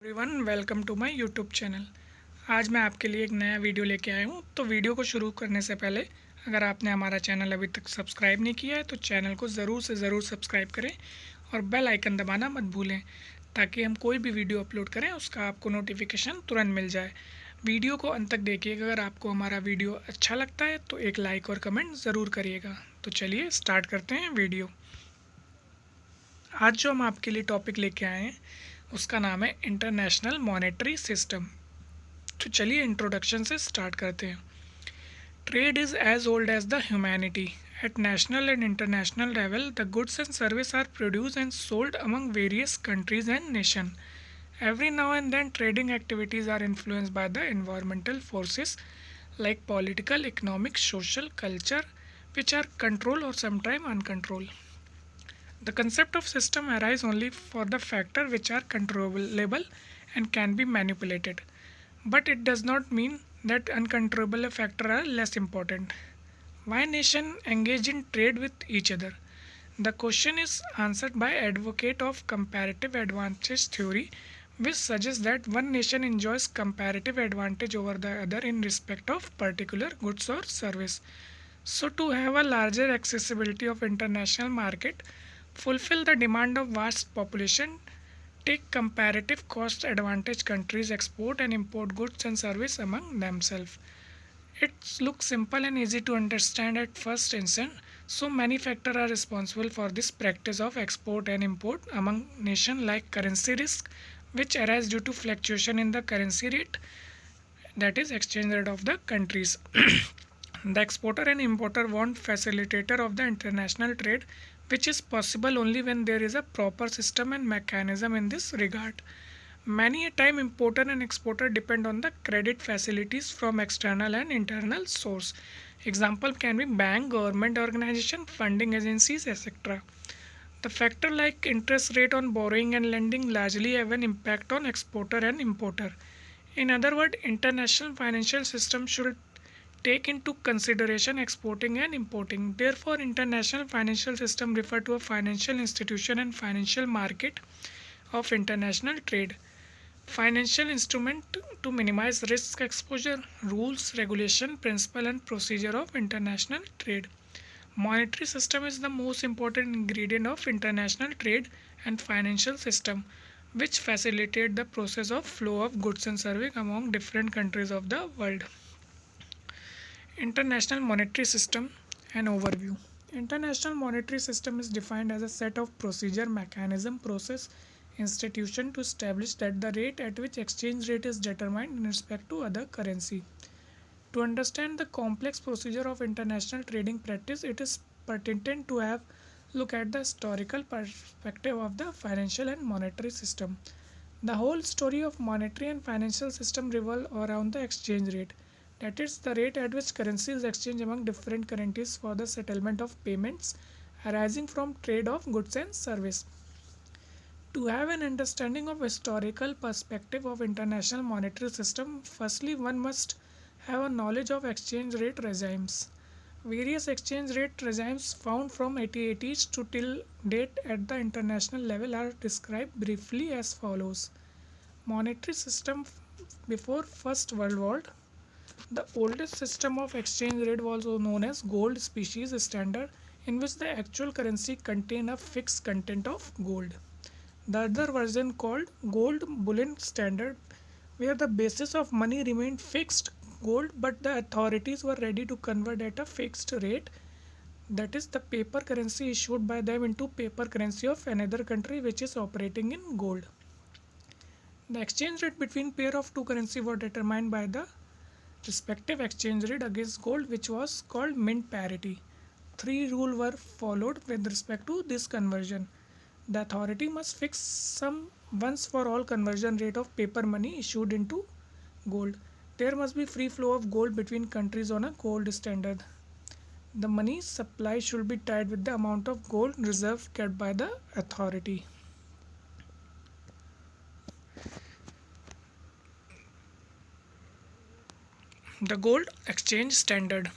Everyone welcome to my YouTube channel. आज मैं आपके लिए एक नया वीडियो लेके आया हूँ। तो वीडियो को शुरू करने से पहले अगर आपने हमारा चैनल अभी तक सब्सक्राइब नहीं किया है तो चैनल को ज़रूर से ज़रूर सब्सक्राइब करें और बेल आइकन दबाना मत भूलें, ताकि हम कोई भी वीडियो अपलोड करें उसका आपको नोटिफिकेशन तुरंत मिल जाए। वीडियो को अंत तक देखिएगा। अगर आपको हमारा वीडियो अच्छा लगता है तो एक लाइक और कमेंट ज़रूर करिएगा। तो चलिए स्टार्ट करते हैं वीडियो। आज जो हम आपके लिए टॉपिक लेके आए हैं उसका नाम है इंटरनेशनल मॉनेटरी सिस्टम। तो चलिए इंट्रोडक्शन से स्टार्ट करते हैं। Trade is as old as the humanity. At national and international level, the goods and services are produced and sold among various countries and nations. Every now and then, trading activities are influenced by the environmental forces like political, economic, social, culture, which are controlled or sometimes uncontrolled. The concept of system arises only for the factors which are controllable and can be manipulated, but it does not mean that uncontrollable factors are less important. Why nations engage in trade with each other? The question is answered by advocate of comparative advantage theory, which suggests that one nation enjoys comparative advantage over the other in respect of particular goods or service. So to have a larger accessibility of international market, fulfill the demand of vast population, take comparative cost advantage countries export and import goods and service among themselves. It looks simple and easy to understand at first instance. So many factors are responsible for this practice of export and import among nations, like currency risk, which arise due to fluctuation in the currency rate, that is exchange rate of the countries. The exporter and importer want facilitator of the international trade, which is possible only when there is a proper system and mechanism in this regard. Many a time importer and exporter depend on the credit facilities from external and internal source. Example can be bank, government organization, funding agencies, etc. The factor like interest rate on borrowing and lending largely have an impact on exporter and importer. In other words, international financial system should take into consideration exporting and importing. Therefore, international financial system refer to a financial institution and financial market of international trade. Financial instrument to minimize risk exposure, rules, regulation, principle and procedure of international trade. Monetary system is the most important ingredient of international trade and financial system, which facilitate the process of flow of goods and services among different countries of the world. International monetary system, an overview. International monetary system is defined as a set of procedure, mechanism, process, institution to establish that the rate at which exchange rate is determined in respect to other currency. To understand the complex procedure of international trading practice, it is pertinent to have look at the historical perspective of the financial and monetary system. The whole story of monetary and financial system revolve around the exchange rate, that is, the rate at which currency is exchanged among different currencies for the settlement of payments arising from trade of goods and service. To have an understanding of historical perspective of international monetary system, firstly one must have a knowledge of exchange rate regimes. Various exchange rate regimes found from 1880s to till date at the international level are described briefly as follows. Monetary system before First World War. The oldest system of exchange rate was known as gold species standard, in which the actual currency contained a fixed content of gold. The other version called gold bullion standard, where the basis of money remained fixed gold, but the authorities were ready to convert at a fixed rate, that is the paper currency issued by them, into paper currency of another country which is operating in gold. The exchange rate between pair of two currency were determined by the respective exchange rate against gold, which was called mint parity. Three rules were followed with respect to this conversion. The authority must fix some once for all conversion rate of paper money issued into gold. There must be free flow of gold between countries on a gold standard. The money supply should be tied with the amount of gold reserve kept by the authority. The gold exchange standard.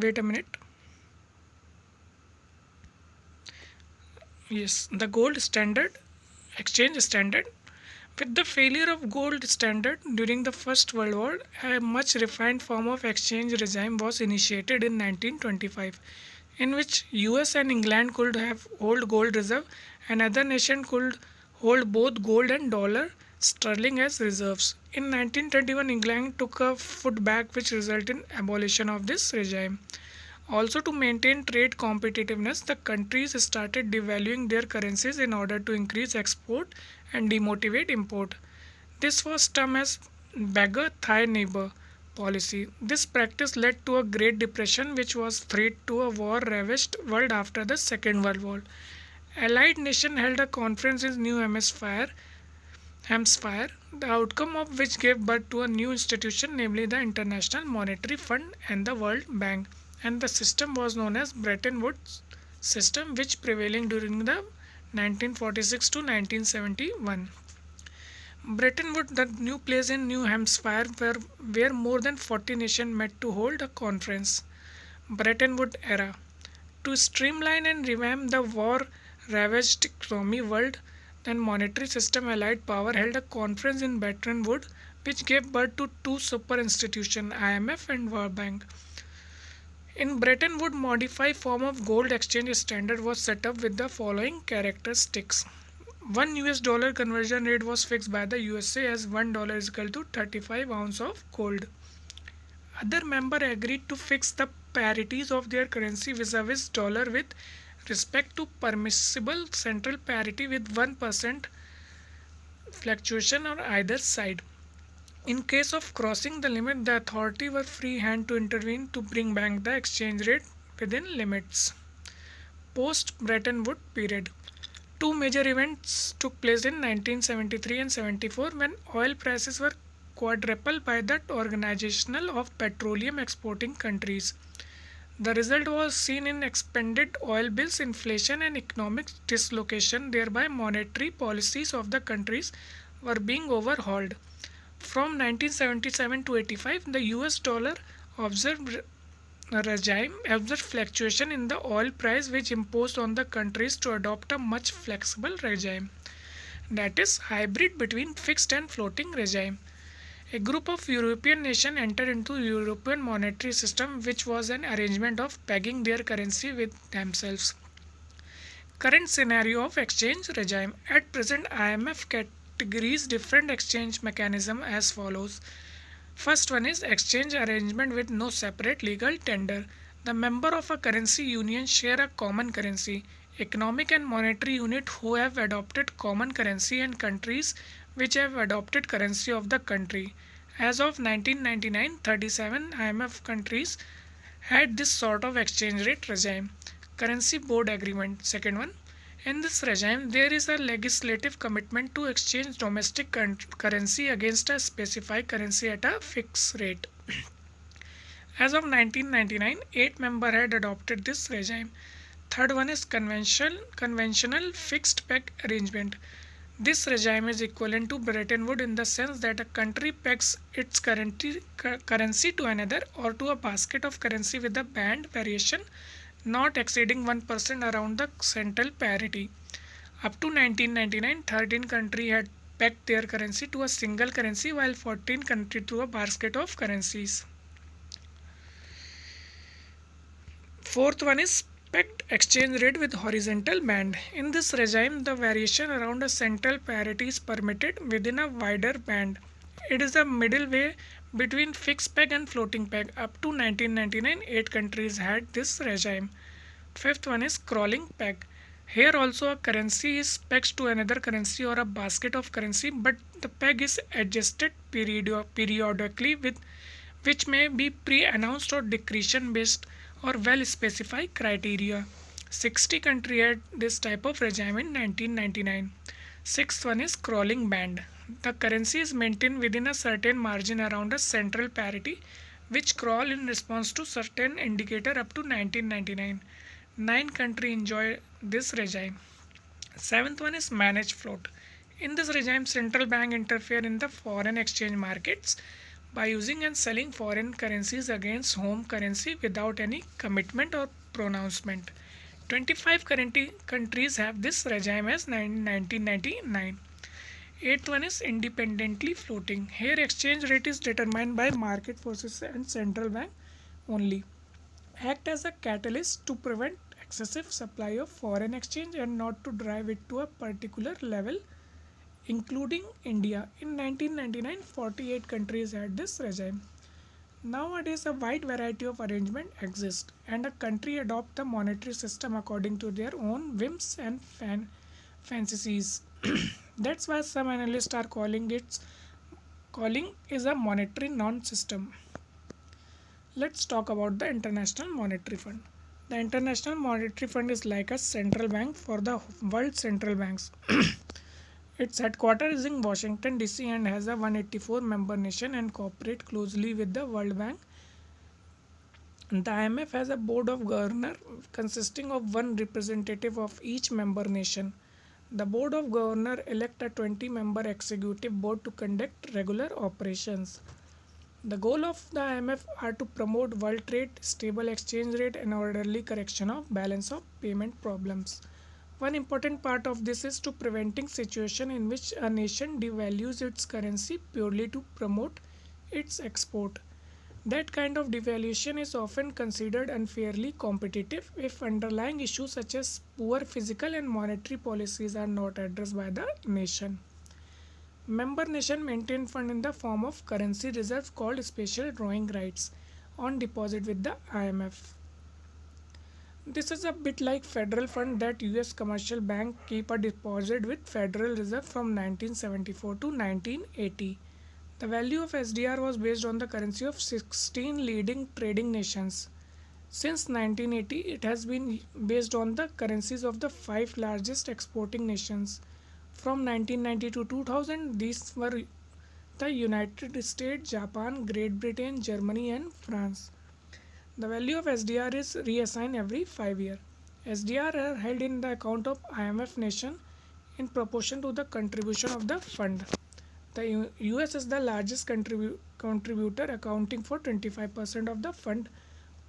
Wait a minute. Yes, the gold standard, exchange standard. With the failure of gold standard during the First World War, a much refined form of exchange regime was initiated in 1925, in which US and England could have hold gold reserve and other nation could hold both gold and dollar sterling as reserves. In 1921, England took a foot back which resulted in abolition of this regime. Also, to maintain trade competitiveness, the countries started devaluing their currencies in order to increase export and demotivate import. This was termed as beggar thy neighbor policy. This practice led to a Great Depression, which was threat to a war ravaged world after the Second World War. Allied nations held a conference in New Hampshire, the outcome of which gave birth to a new institution, namely the International Monetary Fund and the World Bank. And the system was known as Bretton Woods system, which prevailing during the 1946 to 1971. Bretton Woods, the new place in New Hampshire, where more than 40 nations met to hold a conference. Bretton Woods era. To streamline and revamp the war ravaged economy world and monetary system, Allied power held a conference in Bretton Woods which gave birth to two super institutions, IMF and World Bank. In Bretton Woods, modified form of gold exchange standard was set up with the following characteristics. One US dollar conversion rate was fixed by the USA as $1 is equal to 35 ounce of gold. Other members agreed to fix the parities of their currency vis-a-vis dollar with respect to permissible central parity with 1% fluctuation on either side. In case of crossing the limit, the authority were free hand to intervene to bring back the exchange rate within limits. Post Bretton Woods period. Two major events took place in 1973 and 74 when oil prices were quadrupled by the Organizational of Petroleum Exporting Countries. The result was seen in expanded oil bills, inflation, and economic dislocation, thereby monetary policies of the countries were being overhauled. From 1977 to 85, the US dollar observed observed fluctuation in the oil price which imposed on the countries to adopt a much flexible regime, that is hybrid between fixed and floating regime. A group of European nations entered into the European monetary system, which was an arrangement of pegging their currency with themselves. Current scenario of exchange regime. At present, IMF categories different exchange mechanism as follows. First one is exchange arrangement with no separate legal tender. The member of a currency union share a common currency. Economic and monetary unit who have adopted common currency and countries which have adopted currency of the country. As of 1999, 37 IMF countries had this sort of exchange rate regime. Currency board agreement. Second one. In this regime, there is a legislative commitment to exchange domestic currency against a specified currency at a fixed rate. As of 1999, 8 members had adopted this regime. Third one is conventional fixed peg arrangement. This regime is equivalent to Bretton Woods in the sense that a country pegs its currency to another or to a basket of currency with a band variation not exceeding 1% around the central parity. Up to 1999, 13 countries had pegged their currency to a single currency while 14 countries to a basket of currencies. Fourth one is pegged exchange rate with horizontal band. In this regime, the variation around a central parity is permitted within a wider band. It is a middle way between fixed peg and floating peg. Up to 1999, 8 countries had this regime. Fifth one is crawling peg. Here also a currency is pegged to another currency or a basket of currency, but the peg is adjusted periodically with which may be pre-announced or discretion based or well specified criteria. 60 countries had this type of regime in 1999. Sixth one is crawling band. The currency is maintained within a certain margin around a central parity which crawl in response to certain indicator up to 1999. 9 countries enjoy this regime. Seventh one is managed float. In this regime, central bank interfere in the foreign exchange markets by using and selling foreign currencies against home currency without any commitment or pronouncement. 25 countries have this regime as 1999. Eighth one is independently floating. Here exchange rate is determined by market forces and central bank only. Act as a catalyst to prevent excessive supply of foreign exchange and not to drive it to a particular level, including India. In 1999, 48 countries had this regime. Nowadays, a wide variety of arrangements exist, and a country adopt the monetary system according to their own whims and fantasies. That's why some analysts are calling is a monetary non-system. Let's talk about the International Monetary Fund. The International Monetary Fund is like a central bank for the world central banks. Its headquarters is in Washington DC and has a 184 member nation and cooperate closely with the World Bank. The IMF has a board of governors consisting of one representative of each member nation. The board of governors elect a 20-member executive board to conduct regular operations. The goal of the IMF are to promote world trade, stable exchange rate and orderly correction of balance of payment problems. One important part of this is to preventing situation in which a nation devalues its currency purely to promote its export. That kind of devaluation is often considered unfairly competitive if underlying issues such as poor physical and monetary policies are not addressed by the nation. Member nation maintain fund in the form of currency reserves called special drawing rights on deposit with the IMF. This is a bit like federal fund that US commercial bank keep a deposit with Federal Reserve from 1974 to 1980. The value of SDR was based on the currency of 16 leading trading nations. Since 1980, it has been based on the currencies of the 5 largest exporting nations. From 1990 to 2000, these were the United States, Japan, Great Britain, Germany, and France. The value of SDR is reassigned every 5 years. SDR are held in the account of IMF nation in proportion to the contribution of the fund. The US is the largest contributor, accounting for 25% of the fund.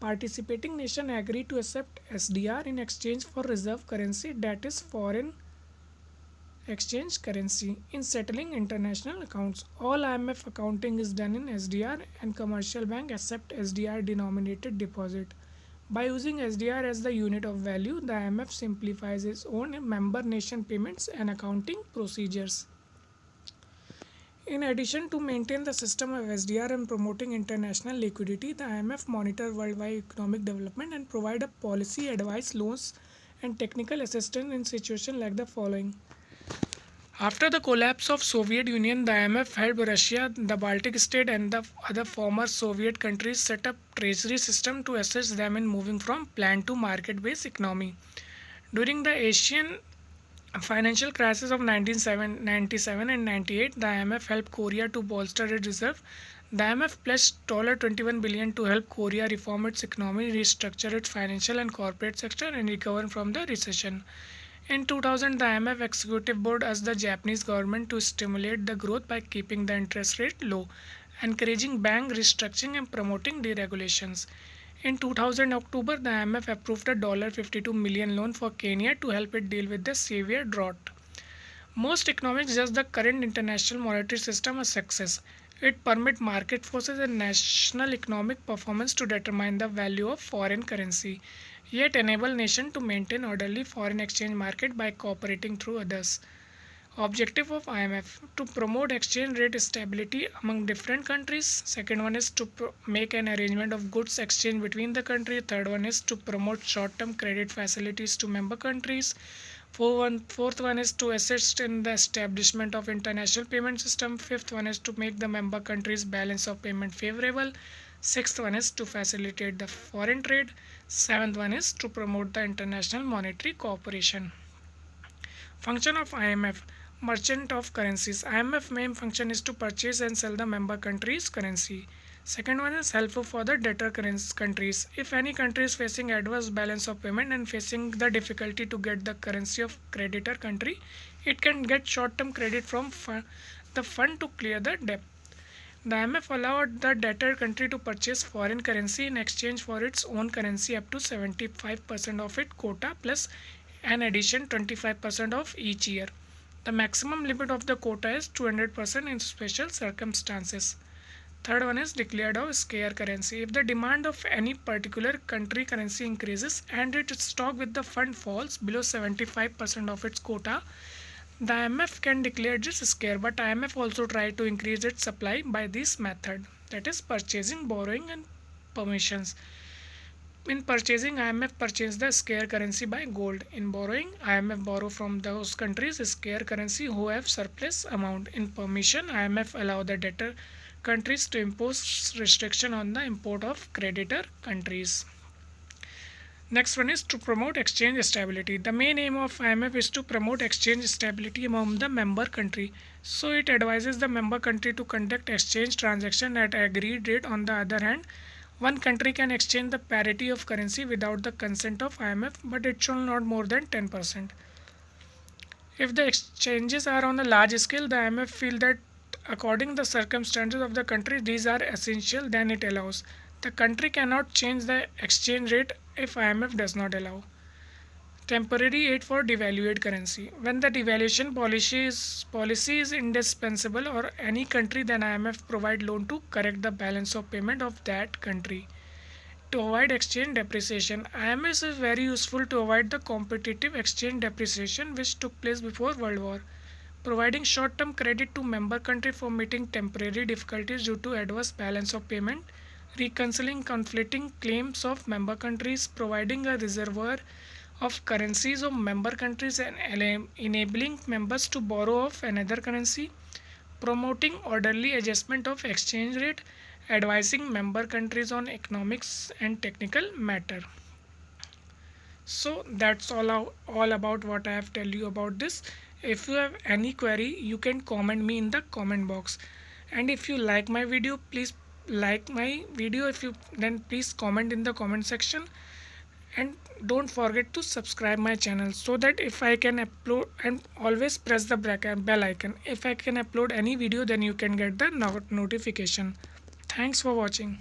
Participating nation agree to accept SDR in exchange for reserve currency, that is foreign exchange currency, in settling international accounts. All IMF accounting is done in SDR and commercial bank accept SDR denominated deposit. By using SDR as the unit of value, the IMF simplifies its own member nation payments and accounting procedures. In addition to maintain the system of SDR and promoting international liquidity, the IMF monitor worldwide economic development and provide a policy advice, loans, and technical assistance in situations like the following. After the collapse of Soviet Union, the IMF helped Russia, the Baltic state and the other former Soviet countries set up treasury system to assist them in moving from planned to market-based economy. During the Asian financial crisis of 1997 and 98, the IMF helped Korea to bolster its reserve. The IMF pledged $21 billion to help Korea reform its economy, restructure its financial and corporate sector, and recover from the recession. In 2000, the IMF Executive Board asked the Japanese government to stimulate the growth by keeping the interest rate low, encouraging bank restructuring and promoting deregulations. In 2000 October, the IMF approved a $52 million loan for Kenya to help it deal with the severe drought. Most economists judge the current international monetary system a success. It permits market forces and national economic performance to determine the value of foreign currency, yet enable nations to maintain orderly foreign exchange market by cooperating through others. Objective of IMF to promote exchange rate stability among different countries. Second one is to make an arrangement of goods exchange between the country. Third one is to promote short-term credit facilities to member countries. Fourth one is to assist in the establishment of international payment system. Fifth one is to make the member countries balance of payment favorable. Sixth one is to facilitate the foreign trade. Seventh one is to promote the international monetary cooperation. Function of IMF: merchant of currencies. IMF main function is to purchase and sell the member countries' currency. Second one is helpful for the debtor countries. If any country is facing adverse balance of payment and facing the difficulty to get the currency of creditor country, it can get short-term credit from the fund to clear the debt. The IMF allowed the debtor country to purchase foreign currency in exchange for its own currency up to 75% of its quota plus an addition 25% of each year. The maximum limit of the quota is 200% in special circumstances. Third one is declared of scare currency. If the demand of any particular country currency increases and its stock with the fund falls below 75% of its quota, the IMF can declare this scare, but IMF also try to increase its supply by this method, that is purchasing, borrowing and permissions. In purchasing, IMF purchase the scare currency by gold. In borrowing, IMF borrow from those countries scare currency who have surplus amount. In permission, IMF allow the debtor countries to impose restriction on the import of creditor countries. Next one is to promote exchange stability. The main aim of IMF is to promote exchange stability among the member country. So it advises the member country to conduct exchange transaction at agreed rate. On the other hand, one country can exchange the parity of currency without the consent of IMF, but it shall not more than 10%. If the exchanges are on a large scale, the IMF feel that according the circumstances of the country these are essential, then it allows. The country cannot change the exchange rate if IMF does not allow. Temporary aid for devalued currency. When the devaluation policy is indispensable or any country, then IMF provide loan to correct the balance of payment of that country. To avoid exchange depreciation, IMF is very useful to avoid the competitive exchange depreciation which took place before World War. Providing short-term credit to member country for meeting temporary difficulties due to adverse balance of payment, reconciling conflicting claims of member countries, providing a reservoir of currencies of member countries and enabling members to borrow of another currency, promoting orderly adjustment of exchange rate, advising member countries on economics and technical matter. So that's all about what I have tell you about this. If you have any query, you can comment me in the comment box. And if you like my video, please like my video. If you then please comment in the comment section, and don't forget to subscribe my channel so that if I can upload, and always press the bell icon. If I can upload any video, then you can get the notification. Thanks for watching.